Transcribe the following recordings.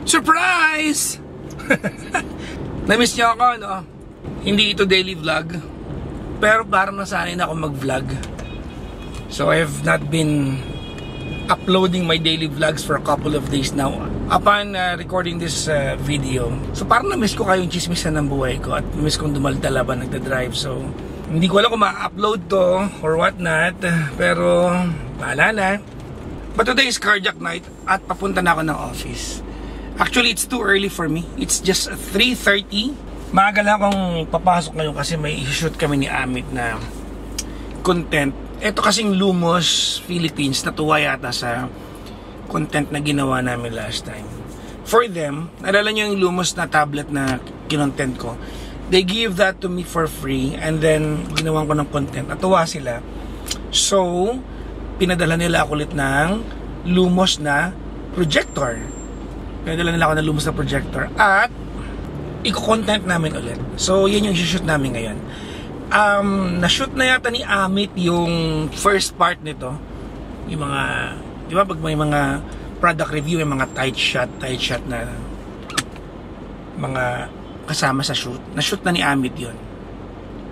Surprise! Namiss niyo ako, no? Hindi ito daily vlog, pero parang nasanay na ako mag-vlog. So I've not been uploading my daily vlogs for a couple of days now upon recording this video. So parang na-miss ko kayong chismisan ng buhay ko at miss kong dumaldala ba nagda-drive. So hindi ko alam kung ma-upload to or what not, pero bahala na. But today is cardiac night at papunta na ako ng office. Actually, it's too early for me. It's just 3:30. Maaga lang akong papasok ngayon kasi may shoot kami ni Amit na content. Ito kasing Lumos Philippines, natuwa yata sa content na ginawa namin last time. For them, naalala nyo yung Lumos na tablet na kinontent ko? They give that to me for free and then ginawan ko ng content. Natuwa sila. So, pinadala nila ako ulit ng Lumos na projector. Pinadala nila ako ng Lumos na projector at i-content namin ulit. So, yan yung i-shoot namin ngayon. Na-shoot na yata ni Amit yung first part nito. Yung mga, di ba pag may mga product review, may mga tight shot na mga kasama sa shoot. Na-shoot na ni Amit yun.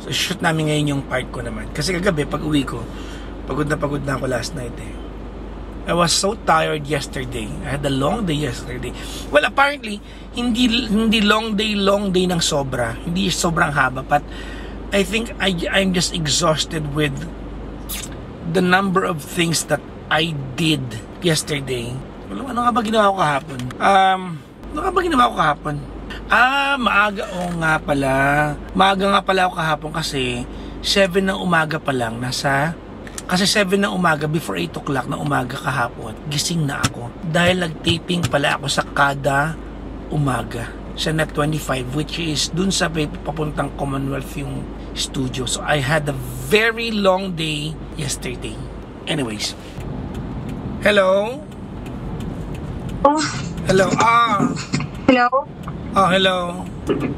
So, shoot namin ngayon yung part ko naman. Kasi kagabi, pag uwi ko, pagod na ako last night eh. I was so tired yesterday. I had a long day yesterday. Well, apparently, hindi long day ng sobra. Hindi sobrang haba. But I think I'm just exhausted with the number of things that I did yesterday. Ano nga ba ginawa ko kahapon? Maaga. Oo nga pala. Maaga nga pala ako kahapon kasi 7 ng umaga pa lang Kasi 7 ng umaga, before 8 o'clock na umaga kahapon, gising na ako. Dahil nag-taping pala ako sa kada umaga. Sa Net 25, which is dun sa papuntang Commonwealth yung studio. So I had a very long day yesterday. Anyways. Hello? Oh. Hello? Hello? Hello?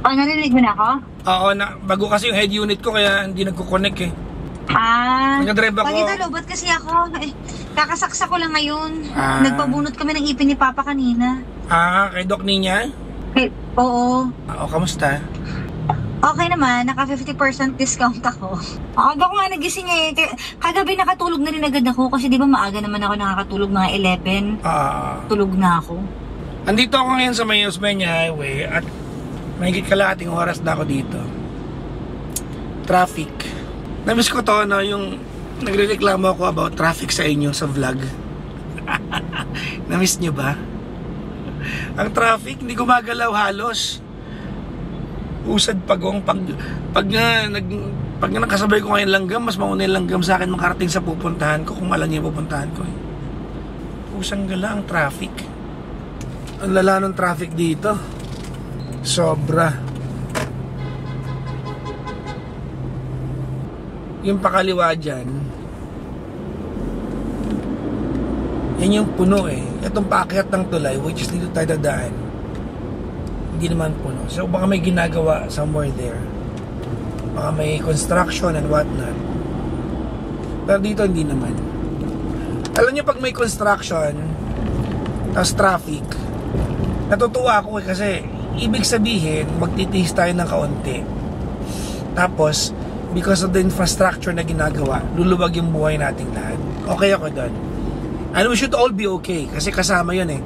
Narinig mo na ako? Oo, bago kasi yung head unit ko kaya hindi nagko-connect eh. Nag-drive ako. Pagkita, kasi ako. Kakasaksa ko lang ngayon. Nagpabunot kami ng ipin ni Papa kanina. Kay Doc Ninya? Oo. Kamusta? Okay naman, naka 50% discount ako. Aga ko nga nagising eh. Kagabi nakatulog na rin agad ako kasi di ba maaga naman ako nakakatulog mga 11. Tulog na ako. Andito ako ngayon sa may Osmeña Highway at mahigit kalahating oras na ako dito. Traffic. Namiss ko to, no, yung nagrereklamo ako about traffic sa inyo sa vlog. Namiss nyo ba? Ang traffic, hindi gumagalaw halos. Usad pagong pag nga nakasabay ko ngayon langgam, mas mauna yung langgam sa akin makarating sa pupuntahan ko kung alam niya yung pupuntahan ko. Usang gala ang traffic. Ang lala ng traffic dito. Sobra. Yung pakaliwa dyan, yan yung puno eh. Itong paakyat ng tulay, which is dito tayo dadaan, hindi naman puno. So baka may ginagawa somewhere there. Baka may construction and whatnot. Pero dito hindi naman. Alam nyo pag may construction tapos traffic, natutuwa ako eh kasi ibig sabihin magtitihis tayo ng kaunti. Tapos because of the infrastructure na ginagawa, luluwag yung buhay nating lahat. Okay ako doon. And we should all be okay kasi kasama yun eh.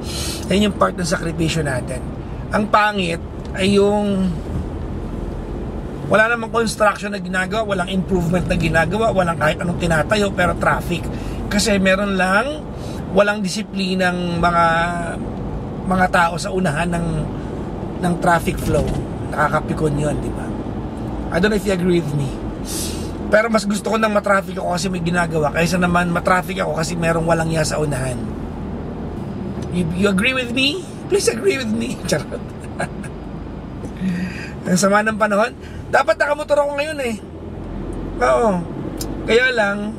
Ayun yung part ng sakripisyo natin. Ang pangit ay yung wala namang construction na ginagawa, walang improvement na ginagawa, walang kahit anong tinatayo, pero traffic. Kasi meron lang walang disiplinang mga tao sa unahan ng traffic flow. Nakakapikon yun, di ba? I don't know if you agree with me. Pero mas gusto ko nang matraffic ako kasi may ginagawa kaysa naman matraffic ako kasi merong walang iya sa unahan. You agree with me? Please agree with me. Charot. Ang sama ng panahon. Dapat nakamotor ako ngayon eh. Oo. Kaya lang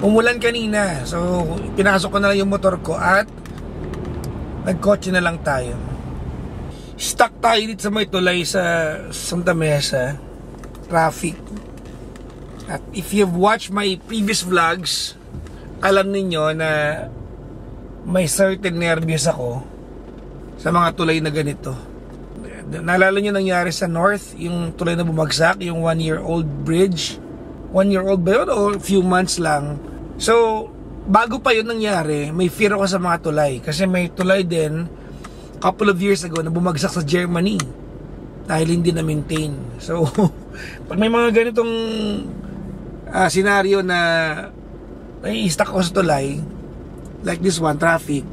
umulan kanina. So pinasok ko na lang yung motor ko at nagkotse na lang tayo. Stuck tayo dito sa may tulay sa Santa Mesa. Traffic. At if you've watched my previous vlogs, alam ninyo na may certain nervyos ako sa mga tulay na ganito. Naalala nyo nangyari sa North, yung tulay na bumagsak, yung 1-year-old bridge. 1-year-old ba yun o few months lang? So, bago pa yun nangyari, may fear ako sa mga tulay. Kasi may tulay din, couple of years ago, na bumagsak sa Germany. Dahil hindi na maintain. So, pag may mga ganitong senaryo na nai-stuck ako sa tulay, like this one, traffic,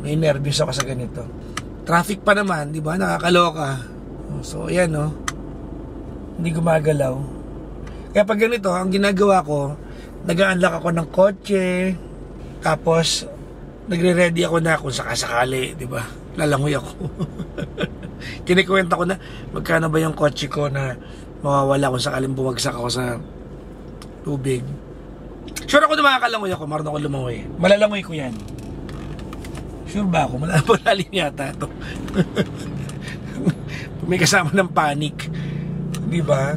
may nervous ako sa ganito. Traffic pa naman, di ba? Nakakaloka. So, ayan, no? Hindi gumagalaw. Kaya pag ganito, ang ginagawa ko, nag-unlock ako ng kotse, tapos, nagre-ready ako na kung sakasakali, di ba? Lalangoy ako. Kinikwenta ko na, magkano ba yung kotse ko na mawawala kung sakaling bumagsak ako sa tubig. Sure ako na makakalangoy ako, marunong ako lumangoy. Malalangoy ko yan. Sure ba ako? Malalim yata ito. May kasama ng panic. Di ba?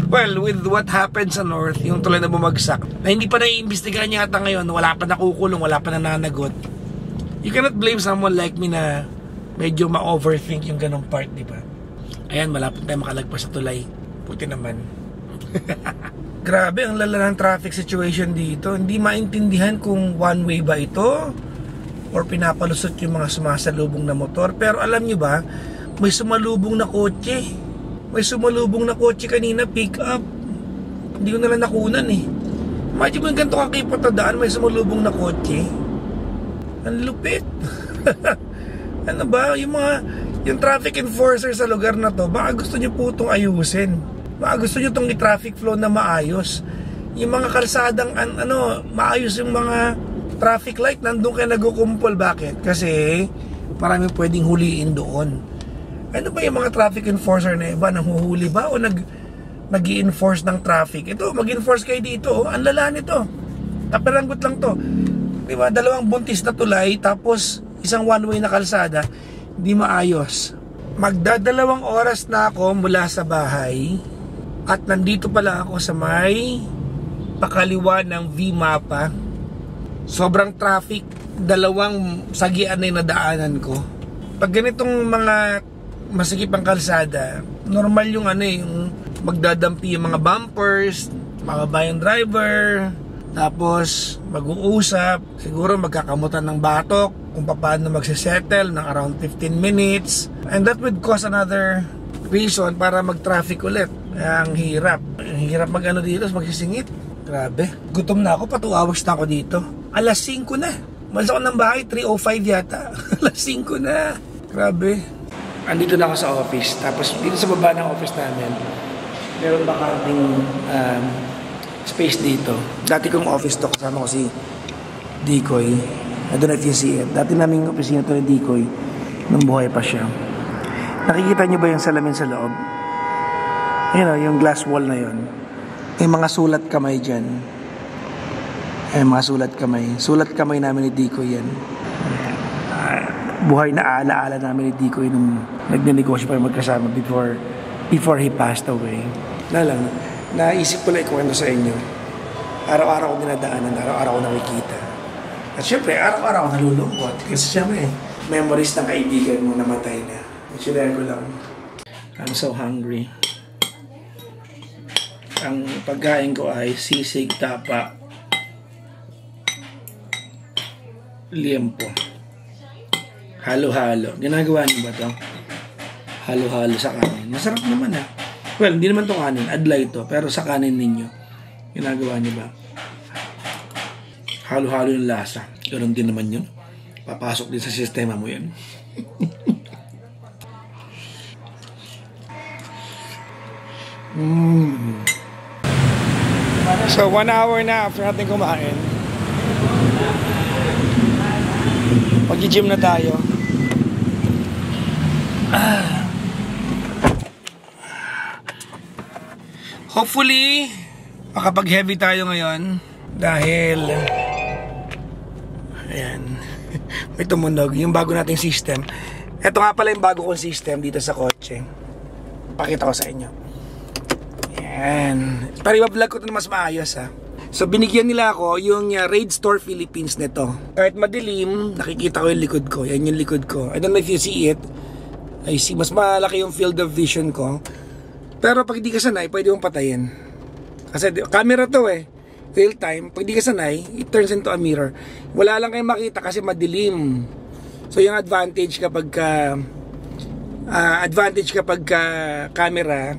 Well, with what happened sa North, yung tulay na bumagsak, na hindi pa naiimbestigahan yata ngayon, wala pa nakukulong, wala pa nananagot. You cannot blame someone like me na medyo ma-overthink yung ganong part, di ba? Ayan, malapit tayo makalagpas sa tulay. Puti naman. Grabe, ang lala ng traffic situation dito. Hindi maintindihan kung one way ba ito or pinapalusot yung mga sumasalubong na motor. Pero alam nyo ba, may sumalubong na kotse. May sumalubong na kotse kanina, pick up. Hindi ko nalang nakunan eh. Imagine mo yung ganito kakipot na daan, may sumalubong na kotse. Ang lupit. Ano ba, yung traffic enforcer sa lugar na to, baka gusto nyo po itong ayusin. Baka gusto nyo itong i-traffic flow na maayos. Yung mga kalsadang, maayos yung mga traffic light, nandun kayo nagkukumpol. Bakit? Kasi maraming pwedeng huliin doon. Ano ba yung mga traffic enforcer na iba? Nanghuhuli ba o nag-i-enforce ng traffic? Ito, mag-enforce kayo dito. Ang lala nito. Taperanggot lang to. Diba? 2 buntis na tulay, tapos isang one-way na kalsada. Hindi maayos. Magdadalawang oras na ako mula sa bahay at nandito pala ako sa may pakaliwa ng V-Mapa. Sobrang traffic. 2 sagian na yung nadaanan ko. Pag ganitong mga masikip ang kalsada, normal yung yung magdadampi yung mga bumpers, mga bayang driver, tapos mag-uusap, siguro magkakamutan ng batok kung paano magsisettle ng around 15 minutes, and that would cause another reason para mag-traffic ulit. Ang hirap mag dito, magsisingit. Grabe, gutom na ako, 2 hours na ako dito. Alas 5 na, malas ako ng bahay 3:05 yata. Alas 5 na, grabe. Andito na ako sa office, tapos dito sa baba ng office namin, meron bakanting space dito. Dati kong office to, kasama ko si Dikoy. I don't know if you see it. Dati naming opisina to ni Dikoy nung buhay pa siya. Nakikita niyo ba yung salamin sa loob? Yung glass wall na yun. May mga sulat kamay dyan. Mga sulat kamay. Sulat kamay namin ni Dikoy yan. Buhay na alaala namin ni Dikoy nung nagnenegosyo pa magkasama before he passed away. Naisip ko lang ikwento sa inyo. Araw-araw ko dinadaanan, araw-araw ko nakikita. At syempre, araw-araw ko nalulungkot. Kasi syempre, memories ng kaibigan mo namatay na. Sinare ko lang. I'm so hungry. Ang pagkain ko ay sisig, tapa, liempo. Halo-halo. Ginagawa niyo ba ito? Halo-halo sa kanin. Masarap naman Well, hindi naman ito kanin. Adlay ito. Pero sa kanin ninyo. Ginagawa niyo ba? Halo-halo yung lasa. Ganun din naman yun. Papasok din sa sistema mo yan. So, 1 hour na after natin kumain. Pag-gym na tayo. Hopefully, makapag-heavy tayo ngayon. Dahil, ayan, may tumunog. Yung bago nating system. Ito nga pala yung bago kong system dito sa kotse. Pakita ko sa inyo. Ayan. Pero iba-vlog ko ito na mas maayos So binigyan nila ako yung Raid Store Philippines nito. Kahit madilim, nakikita ko yung likod ko. Yan yung likod ko. I don't know if you see it. I see, mas malaki yung field of vision ko. Pero pag di ka sanay, pwede mong patayin. Kasi camera to real time. Pag di ka sanay, it turns into a mirror. Wala lang kayong makita kasi madilim. So yung advantage kapag camera,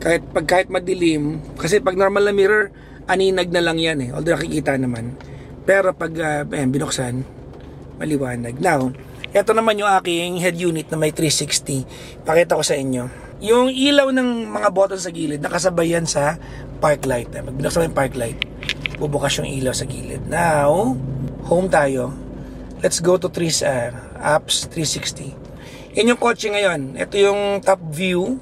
kahit madilim, kasi pag normal na mirror, aninag na lang yan although nakikita naman. Pero pag binuksan, maliwanag. Now, ito naman yung aking head unit na may 360. Pakita ko sa inyo. Yung ilaw ng mga button sa gilid, nakasabay yan sa park light. Pag binuksan mo yung park light, bubukas yung ilaw sa gilid. Now, home tayo. Let's go to apps 360. Yan yung kotse ngayon. Ito yung top view.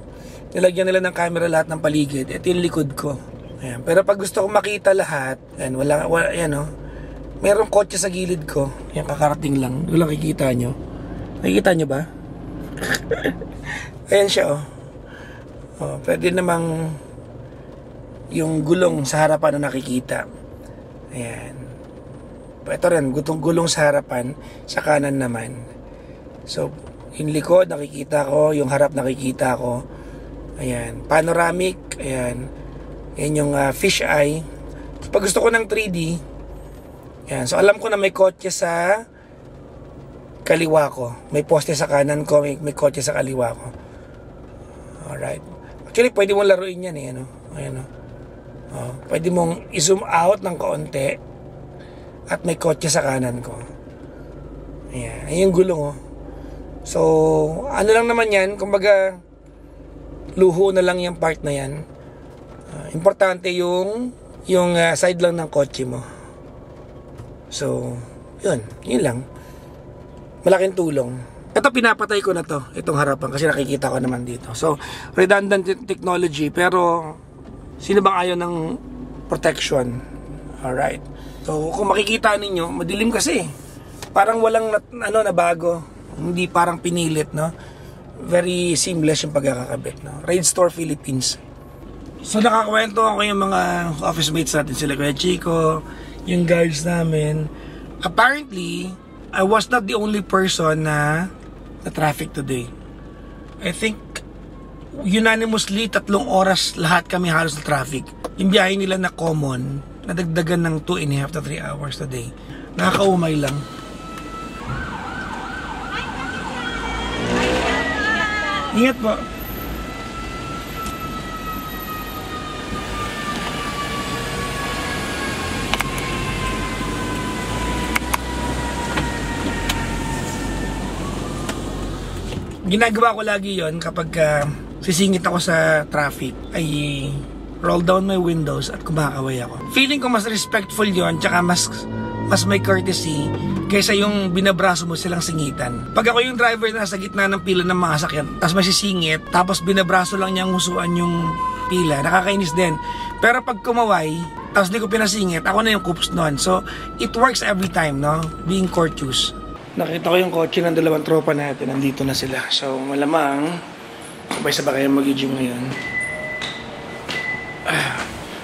Nilagyan nila ng camera lahat ng paligid. Ito yung likod ko. Ayan. Pero pag gusto kong makita lahat, ayan, wala merong kotse sa gilid ko. Yan, kakarating lang. Wala kikita nyo. Nakikita nyo ba? Ayan siya pwede namang yung gulong sa harapan na nakikita. Ayan. Ito rin, gulong sa harapan, sa kanan naman. So, yung likod nakikita ko, yung harap nakikita ko. Ayan. Panoramic, ayan. Yan yung fish eye. Pag gusto ko ng 3D, yan. So alam ko na may kotse sa kaliwa ko. May poste sa kanan ko, may kotse sa kaliwa ko. Alright. Actually, pwede mong laruin yan Ayan pwede mong i-zoom out ng kaunti at may kotse sa kanan ko. Ayan. Ayan yung gulong So, ano lang naman yan, kumbaga luho na lang yung part na yan. Importante yung side lang ng kotse mo. So, yun lang. Malaking tulong. Ito pinapatay ko na to, itong harapan kasi nakikita ko naman dito. So, redundant technology pero sino bang ayaw ng protection? Alright. So, kung makikita ninyo, madilim kasi. Parang walang na bago. Hindi parang pinilit, Very seamless yung pagkakakabit, Raid Store Philippines. So nakakwento ako yung mga office mates natin, sila Kuya Chico, yung guards namin. Apparently, I was not the only person na traffic today. I think unanimously 3 oras lahat kami halos na traffic. Yung biyahe nila na common, nadagdagan ng 2.5 to 3 hours today. Nakakaumay lang. Ingat po. Ginagawa ko lagi yon kapag sisingit ako sa traffic, ay roll down my windows at kumakaway ako. Feeling ko mas respectful yon, tsaka mas may courtesy kaysa yung binabraso mo silang singitan. Pag ako yung driver na nasa gitna ng pila ng mga sakyan, tapos may sisingit, tapos binabraso lang niyang husuan yung pila, nakakainis din. Pero pag kumaway, tapos di ko pinasingit, ako na yung coops noon. So, it works every time, being courteous. Nakita ko yung kotse ng 2 tropa natin. Nandito na sila. So, malamang sabay-sabay kayo mag-gym ngayon.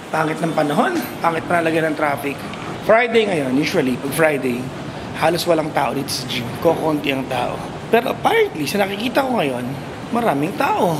Pangit ng panahon. Pangit pa nalagyan ng traffic. Friday ngayon, usually, pag Friday, halos walang tao dito sa gym. Kukunti ang tao. Pero apparently, sa nakikita ko ngayon, maraming tao.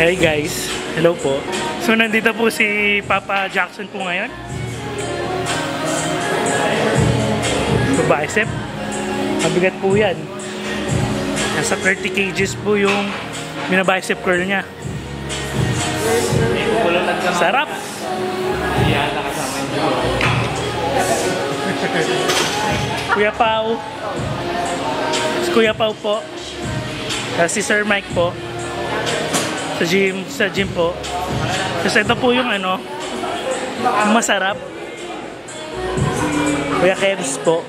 Hey guys, hello po. So nandito po si Papa Jackson po ngayon. Bicep. Mabigat po yan. Nasa 30 kgs po yung bicep curl niya. Sarap! Kuya Pao. Si Kuya Pao po. Si Sir Mike po. Sa gym po. Kasi ito po yung masarap. Kuya Kevs po.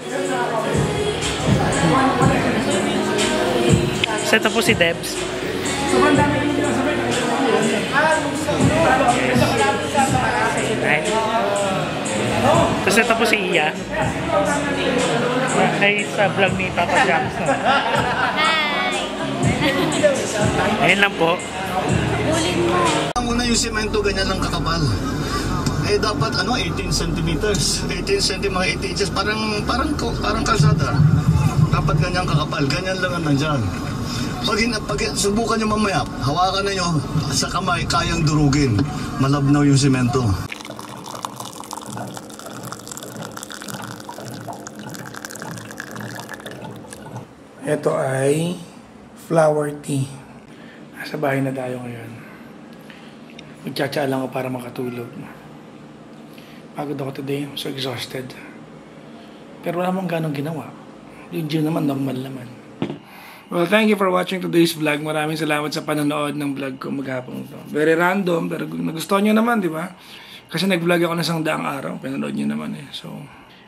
So ito po si Debs. Sobrang dami yung pinasabay. Right. Tapos ito po si Iya. Ay, sa vlog ni Papa Jackson. Ayun lang po. Ang una yung semento, ganyan lang kakapal. Eh dapat 18 centimeters. 18 cm, mga 8 inches. Parang kalsada. Dapat ganyan kakapal. Ganyan lang ang nandyan. Pag subukan nyo mamaya, hawakan na nyo sa kamay, kayang durugin. Malabnaw yung semento. Ito ay flower tea. Nasa bahay na tayo ngayon. Magtsatsa lang ako para makatulog. Pagod ako today. I'm so exhausted. Pero wala mong ganong ginawa. Yung gym naman, normal naman. Well, thank you for watching today's vlog. Maraming salamat sa panonood ng vlog ko maghapon to. Very random, pero nagustuhan nyo naman, di ba? Kasi nag-vlog ako ng 100 araw. Pinanood nyo naman eh. So,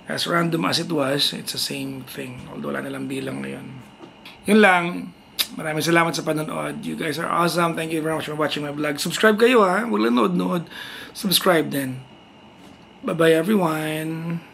as random as it was, it's the same thing. Although wala nalang bilang ngayon. Yun lang. Maraming salamat sa panonood. You guys are awesome. Thank you very much for watching my vlog. Subscribe kayo ha. Huwag lang nood-nood. Subscribe din. Bye-bye everyone.